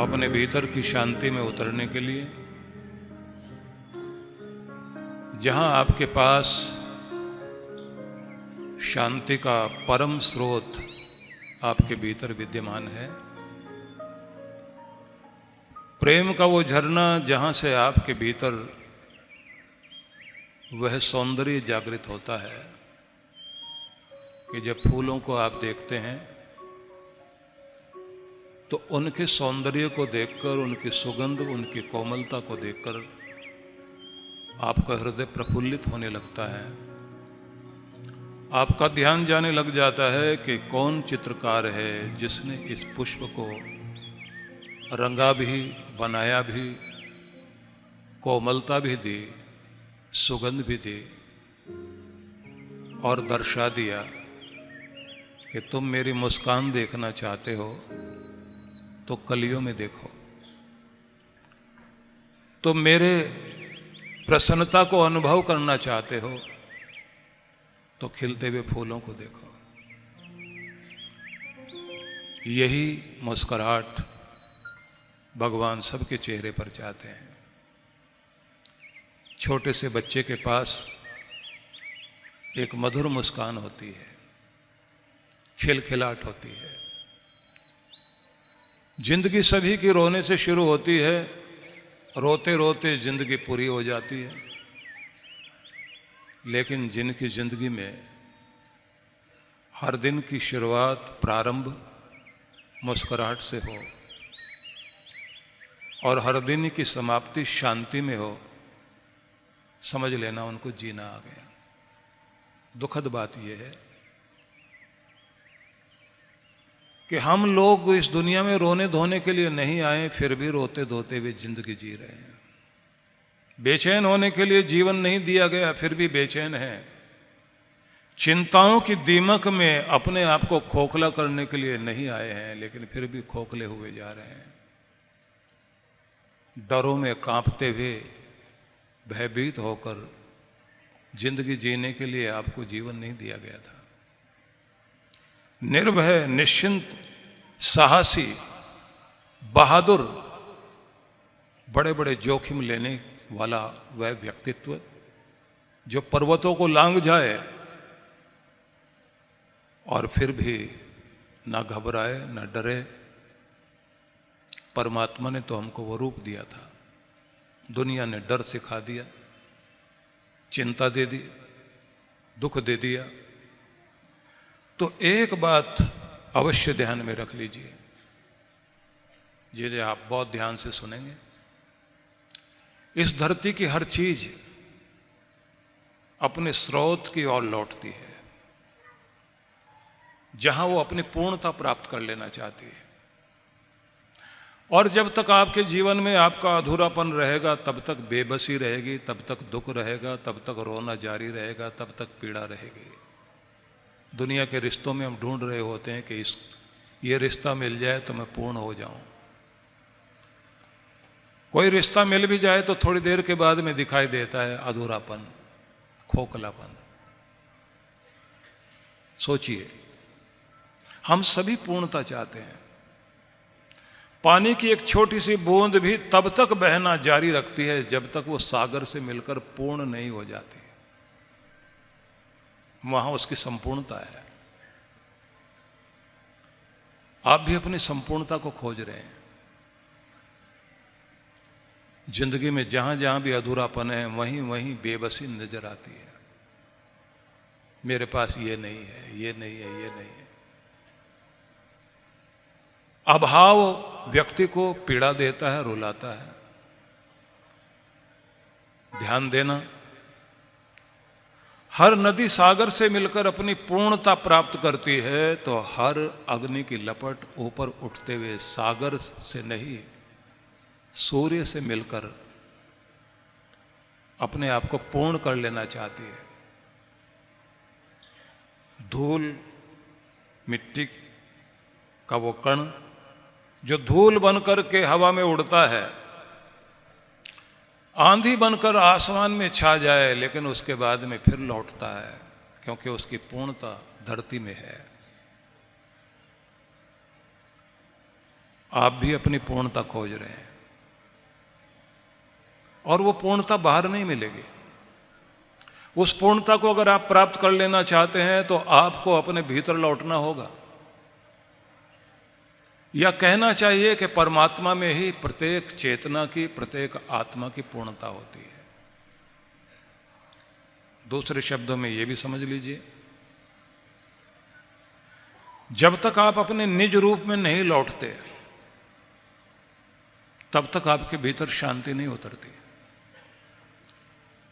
अपने भीतर की शांति में उतरने के लिए, जहां आपके पास शांति का परम स्रोत आपके भीतर विद्यमान है, प्रेम का वो झरना जहां से आपके भीतर वह सौंदर्य जागृत होता है कि जब फूलों को आप देखते हैं तो उनके सौंदर्य को देखकर, उनकी सुगंध, उनकी कोमलता को देखकर आपका हृदय प्रफुल्लित होने लगता है। आपका ध्यान जाने लग जाता है कि कौन चित्रकार है जिसने इस पुष्प को रंगा भी, बनाया भी, कोमलता भी दी, सुगंध भी दी और दर्शा दिया कि तुम मेरी मुस्कान देखना चाहते हो तो कलियों में देखो, तुम मेरे प्रसन्नता को अनुभव करना चाहते हो तो खिलते हुए फूलों को देखो। यही मुस्कुराहट भगवान सबके चेहरे पर चाहते हैं। छोटे से बच्चे के पास एक मधुर मुस्कान होती है, खिलखिलाहट होती है। जिंदगी सभी की रोने से शुरू होती है, रोते रोते जिंदगी पूरी हो जाती है। लेकिन जिनकी जिंदगी में हर दिन की शुरुआत, प्रारंभ मुस्कुराहट से हो और हर दिन की समाप्ति शांति में हो, समझ लेना उनको जीना आ गया। दुखद बात यह है कि हम लोग इस दुनिया में रोने धोने के लिए नहीं आए, फिर भी रोते धोते हुए जिंदगी जी रहे हैं। बेचैन होने के लिए जीवन नहीं दिया गया, फिर भी बेचैन हैं। चिंताओं की दीमक में अपने आप को खोखला करने के लिए नहीं आए हैं, लेकिन फिर भी खोखले हुए जा रहे हैं। डरों में कांपते हुए, भयभीत होकर जिंदगी जीने के लिए आपको जीवन नहीं दिया गया था। निर्भय, निश्चिंत, साहसी, बहादुर, बड़े बड़े जोखिम लेने वाला वह व्यक्तित्व जो पर्वतों को लांघ जाए और फिर भी ना घबराए, ना डरे। परमात्मा ने तो हमको वो रूप दिया था। दुनिया ने डर सिखा दिया, चिंता दे दी, दुख दे दिया। तो एक बात अवश्य ध्यान में रख लीजिए, जिसे आप बहुत ध्यान से सुनेंगे। इस धरती की हर चीज अपने स्रोत की ओर लौटती है, जहां वो अपनी पूर्णता प्राप्त कर लेना चाहती है। और जब तक आपके जीवन में आपका अधूरापन रहेगा, तब तक बेबसी रहेगी, तब तक दुख रहेगा, तब तक रोना जारी रहेगा, तब तक पीड़ा रहेगी। दुनिया के रिश्तों में हम ढूंढ रहे होते हैं कि ये रिश्ता मिल जाए तो मैं पूर्ण हो जाऊं। कोई रिश्ता मिल भी जाए तो थोड़ी देर के बाद में दिखाई देता है अधूरापन, खोखलापन। सोचिए, हम सभी पूर्णता चाहते हैं। पानी की एक छोटी सी बूंद भी तब तक बहना जारी रखती है जब तक वो सागर से मिलकर पूर्ण नहीं हो जाती। वहां उसकी संपूर्णता है। आप भी अपनी संपूर्णता को खोज रहे हैं। जिंदगी में जहां जहां भी अधूरापन है, वहीं वहीं बेबसी नजर आती है। मेरे पास ये नहीं है, ये नहीं है, ये नहीं है। अभाव व्यक्ति को पीड़ा देता है, रुलाता है। ध्यान देना, हर नदी सागर से मिलकर अपनी पूर्णता प्राप्त करती है, तो हर अग्नि की लपट ऊपर उठते हुए सागर से नहीं, सूर्य से मिलकर अपने आप को पूर्ण कर लेना चाहती है। धूल, मिट्टी का वो कण जो धूल बनकर के हवा में उड़ता है, आंधी बनकर आसमान में छा जाए, लेकिन उसके बाद में फिर लौटता है, क्योंकि उसकी पूर्णता धरती में है। आप भी अपनी पूर्णता खोज रहे हैं, और वो पूर्णता बाहर नहीं मिलेगी। उस पूर्णता को अगर आप प्राप्त कर लेना चाहते हैं तो आपको अपने भीतर लौटना होगा, या कहना चाहिए कि परमात्मा में ही प्रत्येक चेतना की, प्रत्येक आत्मा की पूर्णता होती है। दूसरे शब्दों में यह भी समझ लीजिए, जब तक आप अपने निज रूप में नहीं लौटते तब तक आपके भीतर शांति नहीं उतरती।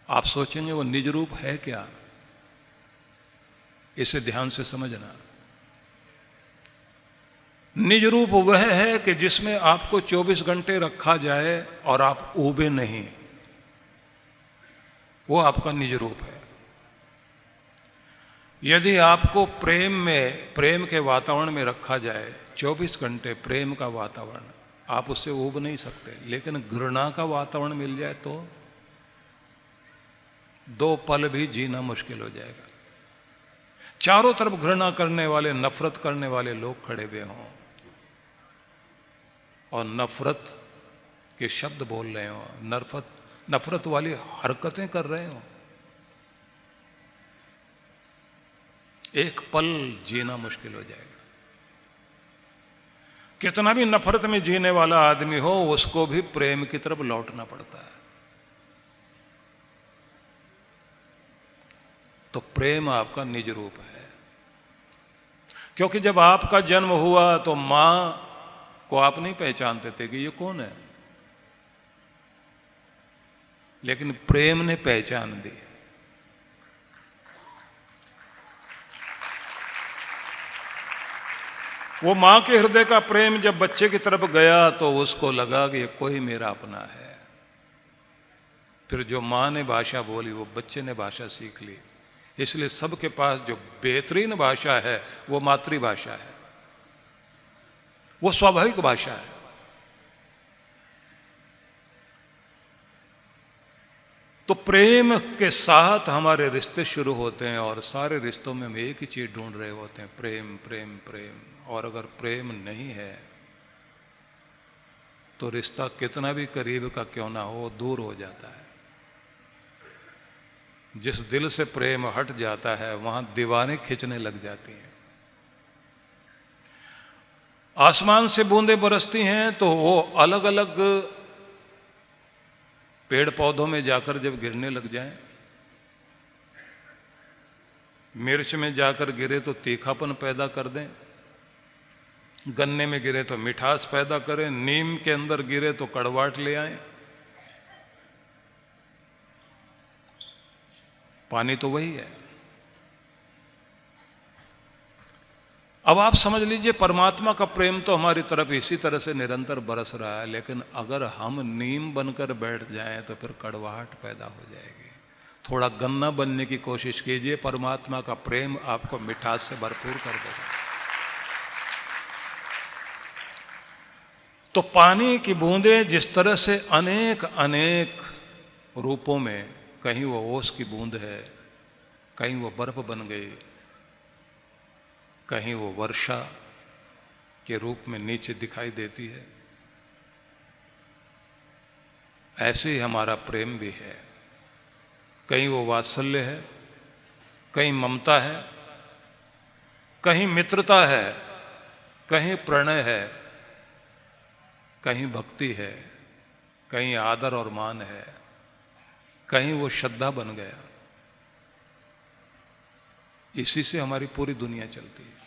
आप सोचेंगे वो निज रूप है क्या? इसे ध्यान से समझना। निज रूप वह है कि जिसमें आपको 24 घंटे रखा जाए और आप ऊबे नहीं, वो आपका निज रूप है। यदि आपको प्रेम के वातावरण में रखा जाए, 24 घंटे प्रेम का वातावरण, आप उससे ऊब नहीं सकते। लेकिन घृणा का वातावरण मिल जाए तो 2 पल भी जीना मुश्किल हो जाएगा। चारों तरफ घृणा करने वाले, नफरत करने वाले लोग खड़े हुए हों और नफरत के शब्द बोल रहे हों, नफरत वाली हरकतें कर रहे हों, एक पल जीना मुश्किल हो जाएगा। कितना भी नफरत में जीने वाला आदमी हो, उसको भी प्रेम की तरफ लौटना पड़ता है। तो प्रेम आपका निज रूप है। क्योंकि जब आपका जन्म हुआ तो मां को आप नहीं पहचानते थे कि ये कौन है, लेकिन प्रेम ने पहचान दी। वो मां के हृदय का प्रेम जब बच्चे की तरफ गया तो उसको लगा कि ये कोई मेरा अपना है। फिर जो मां ने भाषा बोली वो बच्चे ने भाषा सीख ली। इसलिए सबके पास जो बेहतरीन भाषा है वो मातृभाषा है, वो स्वाभाविक भाषा है। तो प्रेम के साथ हमारे रिश्ते शुरू होते हैं, और सारे रिश्तों में हम एक ही चीज ढूंढ रहे होते हैं, प्रेम प्रेम प्रेम। और अगर प्रेम नहीं है तो रिश्ता कितना भी करीब का क्यों ना हो, दूर हो जाता है। जिस दिल से प्रेम हट जाता है वहां दीवारें खिंचने लग जाती हैं। आसमान से बूंदें बरसती हैं तो वो अलग अलग पेड़ पौधों में जाकर जब गिरने लग जाएं, मिर्च में जाकर गिरे तो तीखापन पैदा कर दें, गन्ने में गिरे तो मिठास पैदा करें, नीम के अंदर गिरे तो कड़वाहट ले आए। पानी तो वही है। अब आप समझ लीजिए, परमात्मा का प्रेम तो हमारी तरफ इसी तरह से निरंतर बरस रहा है, लेकिन अगर हम नीम बनकर बैठ जाएं तो फिर कड़वाहट पैदा हो जाएगी। थोड़ा गन्ना बनने की कोशिश कीजिए, परमात्मा का प्रेम आपको मिठास से भरपूर कर देगा। तो पानी की बूंदें जिस तरह से अनेक अनेक रूपों में, कहीं वो ओस की बूंद है, कहीं वो बर्फ बन गई, कहीं वो वर्षा के रूप में नीचे दिखाई देती है, ऐसे ही हमारा प्रेम भी है। कहीं वो वात्सल्य है, कहीं ममता है, कहीं मित्रता है, कहीं प्रणय है, कहीं भक्ति है, कहीं आदर और मान है, कहीं वो श्रद्धा बन गया। इसी से हमारी पूरी दुनिया चलती है।